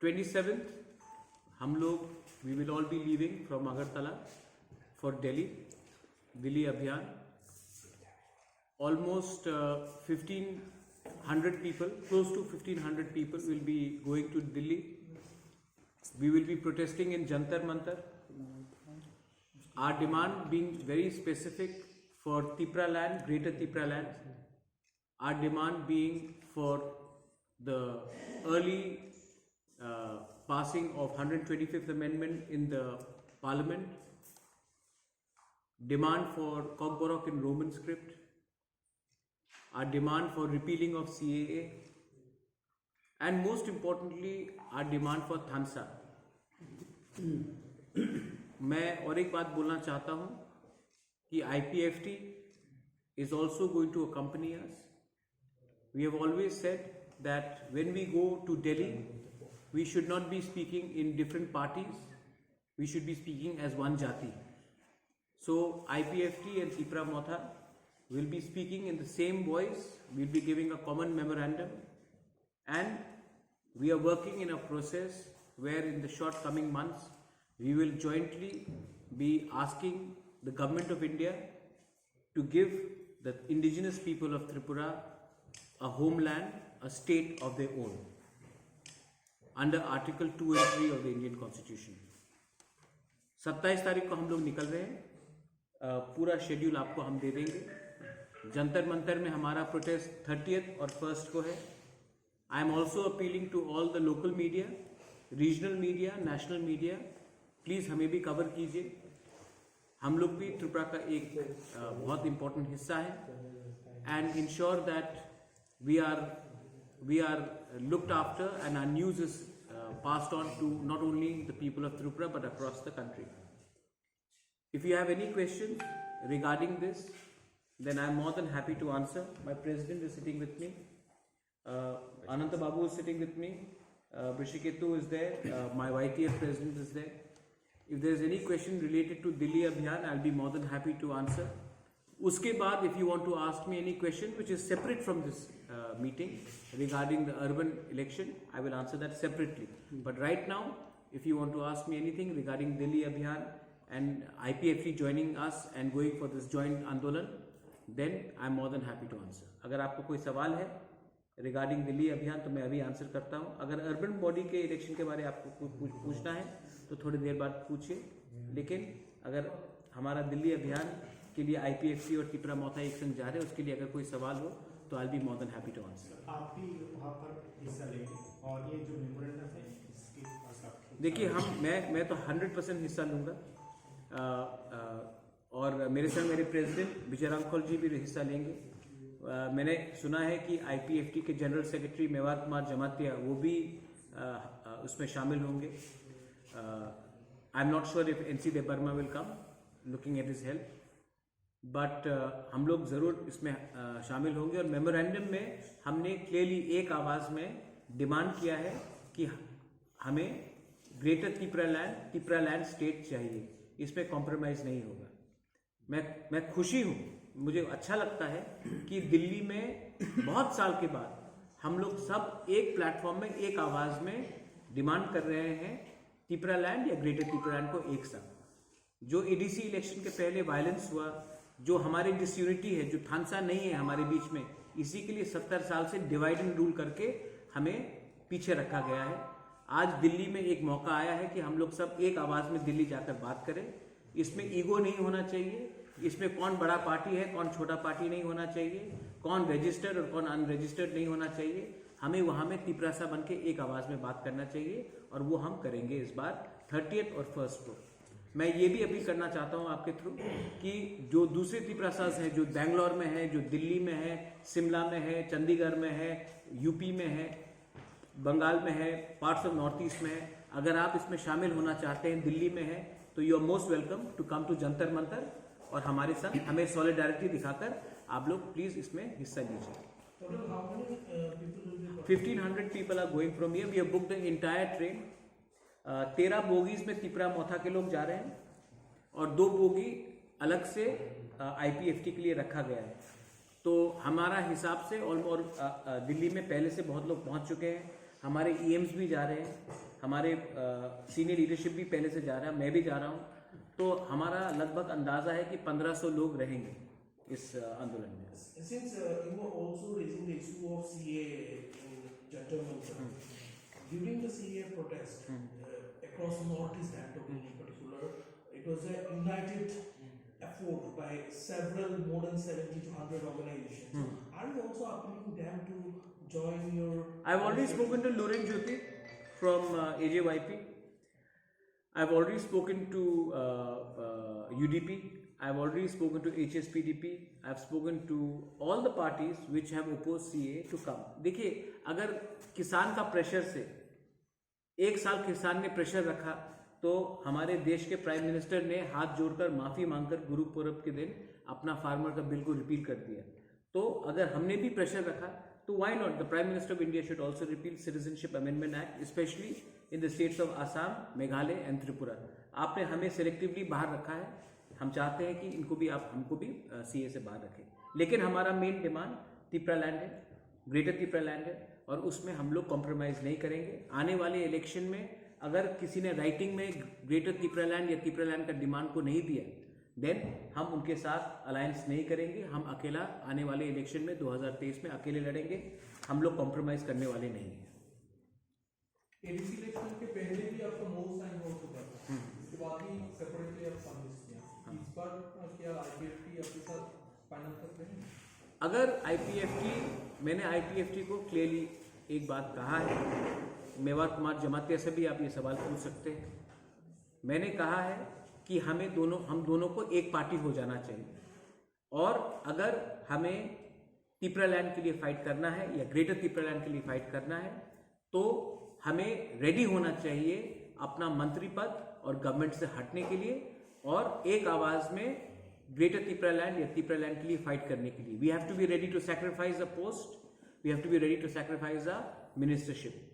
27th हम लोग we will all be leaving from Agartala for Delhi अभियान. Almost 1,500 people, close to 1,500 people will be going to Delhi. We will be protesting in Jantar Mantar. Our demand being very specific for Tipra land, Greater Tipra land. Our demand being for the early passing of 125th Amendment in the Parliament. Demand for Kokborok in Roman script. Our demand for repealing of CAA. And most importantly, our demand for Thansa. मैं और एक बात बोलना चाहता हूँ कि IPFT is also going to accompany us. We have always said that when we go to Delhi, we should not be speaking in different parties. We should be speaking as one Jati. So IPFT and Tipra Motha will be speaking in the same voice. We will be giving a common memorandum, and we are working in a process where in the short coming months we will jointly be asking the Government of India to give the indigenous people of Tripura a homeland, a state of their own under Article 2 and 3 of the Indian Constitution. 27 तारीख को हम लोग निकल रहे हैं. पूरा schedule आपको हम दे देंगे. जंतर मंतर में हमारा प्रोटेस्ट 30th और 1st को है. I am also appealing to all the local media, regional media, national media. Please हमें भी कवर कीजिए. हम लोग भी त्रिपुरा का एक बहुत इम्पोर्टेंट हिस्सा है. And ensure that we are looked after and our news is passed on to not only the people of Tripura but across the country. If you have any questions regarding this, then I am more than happy to answer. My president is sitting with me. Ananta Babu is sitting with me. Brishiketu is there. My YTF president is there. If there is any question related to Delhi Abhiyan, I'll be more than happy to answer. Uske baad, if you want to ask me any question which is separate from this meeting regarding the urban election, I will answer that separately. But right now, if you want to ask me anything regarding Delhi Abhiyan and IPFT joining us and going for this joint Andolan, then I'm more than happy to answer. अगर आपको कोई सवाल है regarding Delhi अभियान तो मैं अभी answer करता हूँ. अगर अर्बन बॉडी के इलेक्शन के बारे में आपको कुछ पूछना है तो थोड़ी देर बाद पूछिए. लेकिन अगर हमारा दिल्ली अभियान के लिए IPFT और तिपरा मोथा एक संग जा रहे हैं, उसके लिए अगर कोई सवाल हो तो I be more than happy to answer. आप भी वहाँ पर हिस्सा लेंगे और ये जो मेमोरेंडम है इसके पास आप देखिए मैं तो 100% हिस्सा लूँगा. और मेरे संग मेरे प्रेसिडेंट विजय रामखोल जी भी हिस्सा लेंगे. मैंने सुना है कि IPFT के जनरल सेक्रेटरी मेवार कुमार जमातिया वो भी उसमें शामिल होंगे. I am not sure if NC Debbarma will come, looking at his help, but हम लोग ज़रूर इसमें शामिल होंगे. और मेमोरेंडम में हमने क्लियरली एक आवाज़ में डिमांड किया है कि हमें ग्रेटर तिपरा लैंड स्टेट चाहिए. इसमें कॉम्प्रोमाइज़ नहीं होगा. मैं खुशी हूँ, मुझे अच्छा लगता है कि दिल्ली में बहुत साल के बाद हम लोग सब एक प्लेटफॉर्म में एक आवाज़ में डिमांड कर रहे हैं तिपरा लैंड या ग्रेटर तिपरा लैंड को एक साथ. जो ADC इलेक्शन के पहले वायलेंस हुआ, जो हमारी डिसयूनिटी है, जो थानसा नहीं है हमारे बीच में, इसी के लिए 70 साल से डिवाइड एंड रूल करके हमें पीछे रखा गया है. आज दिल्ली में एक मौका आया है कि हम लोग सब एक आवाज़ में दिल्ली जाकर बात करें. इसमें ईगो नहीं होना चाहिए. इसमें कौन बड़ा पार्टी है कौन छोटा पार्टी नहीं होना चाहिए, कौन रजिस्टर्ड और कौन अनरजिस्टर्ड नहीं होना चाहिए. हमें वहाँ में तिपरासा बन के एक आवाज़ में बात करना चाहिए और वो हम करेंगे इस बार 30th और 1st को. मैं ये भी अपील करना चाहता हूँ आपके थ्रू कि जो दूसरे तिपरासाज हैं, जो बेंगलोर में है, जो दिल्ली में है, शिमला में है, चंडीगढ़ में है, यूपी में है, बंगाल में है, पार्ट्स ऑफ नॉर्थ ईस्ट में है, अगर आप इसमें शामिल होना चाहते हैं, दिल्ली में है, तो you are most welcome to come to Jantar Mantar और हमारे साथ हमें सॉलिडारिटी दिखाकर आप लोग प्लीज इसमें हिस्सा लीजिए. 1500 people are going from here. We have booked the entire train. 13 bogies में तिपरा मोथा के लोग जा रहे हैं और 2 बोगी अलग से IPFT के लिए रखा गया है. तो हमारा हिसाब से और दिल्ली में पहले से बहुत लोग पहुंच चुके हैं. हमारे EMs भी जा रहे हैं, हमारे सीनियर लीडरशिप भी पहले से जा रहा है, मैं भी जा रहा हूँ। तो हमारा लगभग अंदाजा है कि 1500 लोग रहेंगे इस आंदोलन में। Since you were also raising the issue of CA in Gentlemen, sir, during the CA protest across Northeast Bantam in particular, it was a united effort by several more than 70 to 100 organizations. Are you also appealing them to join your? I've already spoken to Loren Jyoti from AJYP. I've already spoken to UDP. I've already spoken to HSPDP. I've spoken to all the parties which have opposed CA to come. देखिए, अगर किसान का pressure से एक साल किसान ने pressure रखा तो हमारे देश के प्राइम मिनिस्टर ने हाथ जोड़कर माफी मांगकर गुरु पूरब के दिन अपना फार्मर का बिल को रिपील कर दिया। तो अगर हमने भी प्रेशर रखा तो why not, the prime minister of India should also repeal citizenship amendment act, specially in the states of Assam, Meghalaya and Tripura. आपने हमें सिलेक्टिवली बाहर रखा है, हम चाहते हैं कि इनको भी आप हमको भी CA से बाहर रखें, लेकिन हमारा मेन डिमांड तिपरा लैंड है, ग्रेटर तिपरा लैंड है, और उसमें हम लोग कॉम्प्रोमाइज नहीं करेंगे। आने वाले इलेक्शन में अगर किसी ने राइटिंग में ग्रेटर तिपरा लैंड या तिपरा लैंड का डिमांड को नहीं दिया, देन हम उनके साथ अलायंस नहीं करेंगे। हम अकेला आने वाले इलेक्शन में 2023 में अकेले लड़ेंगे, हम लोग कॉम्प्रोमाइज करने वाले नहीं हैं। एडीसी इलेक्शन के पहले भी आपका मूव साइन हो चुका था, इसके बाद ही सेपरेटली आप सबमिट किया। इस बार क्या आईपीएफटी आपके साथ फाइनल कर रहे हैं? अगर मैंने आईपीएफटी को क्लियरली एक बात कहा है, मेवार कुमार जमातिया से भी आप ये सवाल पूछ सकते हैं। मैंने कहा है कि हम दोनों को एक पार्टी हो जाना चाहिए, और अगर हमें तिपरा लैंड के लिए फाइट करना है या ग्रेटर तिपरा लैंड के लिए फाइट करना है तो हमें रेडी होना चाहिए अपना मंत्री पद और गवर्नमेंट से हटने के लिए, और एक आवाज में ग्रेटर तिपरा लैंड या तिपरा लैंड के लिए फाइट करने के लिए। We have to be ready to sacrifice a post, we have to be ready to sacrifice a ministership.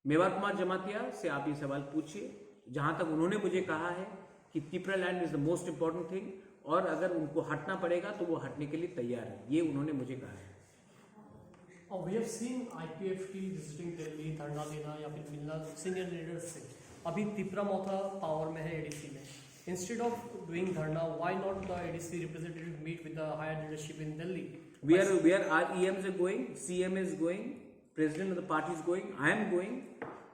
Mewar Kumar Jamatia से आप ये सवाल पूछिए, जहां तक उन्होंने मुझे कहा है कि Tipra land is the most important thing, और अगर उनको हटना पड़ेगा तो वो हटने के लिए तैयार है, ये उन्होंने मुझे कहा है। We have seen IPFT visiting Delhi, धरना देना या फिर मिलना सीनियर लीडर्स से। अभी तिपरा मोथा पावर में है एडीसी में। Instead of doing धरना, why not the ADC representative meet with the higher leadership in Delhi? Our EMs are going, CM is going, President of the party is going, I am going,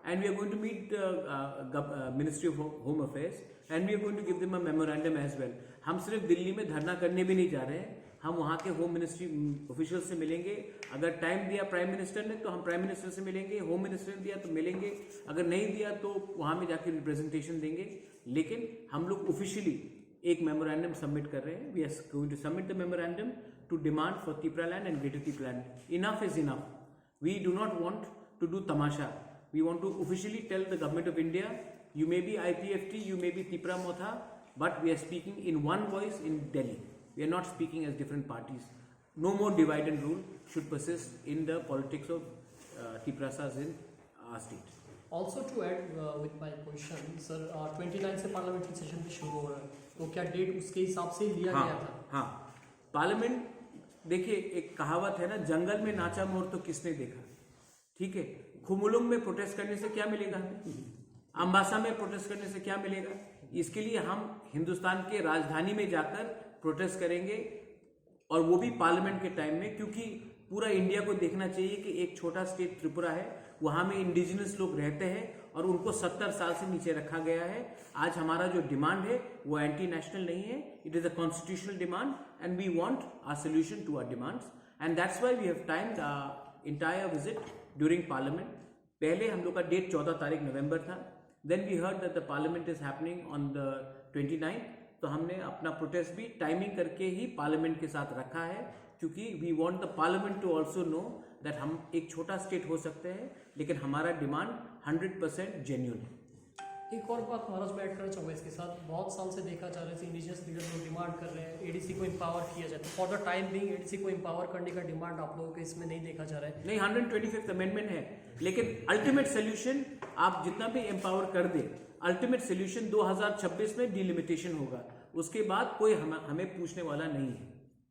and we are going to meet the Ministry of Home Affairs, and we are going to give them a memorandum as well. हम सिर्फ दिल्ली में धरना करने भी नहीं जा रहे हैं, हम वहाँ के होम मिनिस्ट्री ऑफिशियल से मिलेंगे। अगर टाइम दिया प्राइम मिनिस्टर ने तो हम प्राइम मिनिस्टर से मिलेंगे, होम मिनिस्टर ने दिया तो मिलेंगे, अगर नहीं दिया तो वहाँ में जाके रिप्रेजेंटेशन देंगे। लेकिन हम लोग ऑफिशियली एक मेमोरेंडम सबमिट कर रहे हैं। We are going to submit the memorandum to demand for Tipra land and greater Tipra land. Enough is enough, we do not want to do तमाशा, we want to officially tell the government of India, you may be IPFT, you may be Tipra Motha, but we are speaking in one voice in Delhi. We are not speaking as different parties. No more divide and rule should persist in the politics of Tiprasas in our state. Also to add with my question, sir, 29 से parliamentary session भी शुरू हो रहा है, तो क्या date उसके हिसाब से लिया गया था? हाँ, पार्लियामेंट, देखिए एक कहावत है ना, जंगल में नाचा मोर तो किसने देखा। ठीक है, खुमुलुंग में प्रोटेस्ट करने से क्या मिलेगा हमें, अम्बासा में प्रोटेस्ट करने से क्या मिलेगा। इसके लिए हम हिंदुस्तान के राजधानी में जाकर प्रोटेस्ट करेंगे, और वो भी पार्लियामेंट के टाइम में, क्योंकि पूरा इंडिया को देखना चाहिए कि एक छोटा स्टेट त्रिपुरा है, वहां में इंडिजिनस लोग रहते हैं और उनको 70 साल से नीचे रखा गया है। आज हमारा जो डिमांड है वो एंटी नेशनल नहीं है, it is a constitutional demand and we want a solution to our demands, and that's why we have timed the entire visit during parliament. पहले हम लोग का डेट 14 तारीख नवंबर था, then we heard that the parliament is happening on the 29th, तो हमने अपना प्रोटेस्ट भी टाइमिंग करके ही पार्लियामेंट के साथ रखा है, क्योंकि we want the parliament to also know that हम एक छोटा स्टेट हो सकते हैं, लेकिन हमारा डिमांड 100% जेन्युइन है। एक और बात महाराज मैं ऐड करना चाहूँगा इसके साथ, बहुत साल से देखा जा रहा है इंडिजिनस लीडर लोग डिमांड कर रहे हैं एडीसी को एम्पावर किया जाए, for the time being ADC को एम्पावर करने का डिमांड आप लोगों के इसमें नहीं देखा जा रहा है। नहीं, 125th अमेंडमेंट है, लेकिन अल्टीमेट सोल्यूशन आप जितना भी एम्पावर कर दे, अल्टीमेट सोल्यूशन 2026 में डिलिमिटेशन होगा, उसके बाद कोई हमें पूछने वाला नहीं है।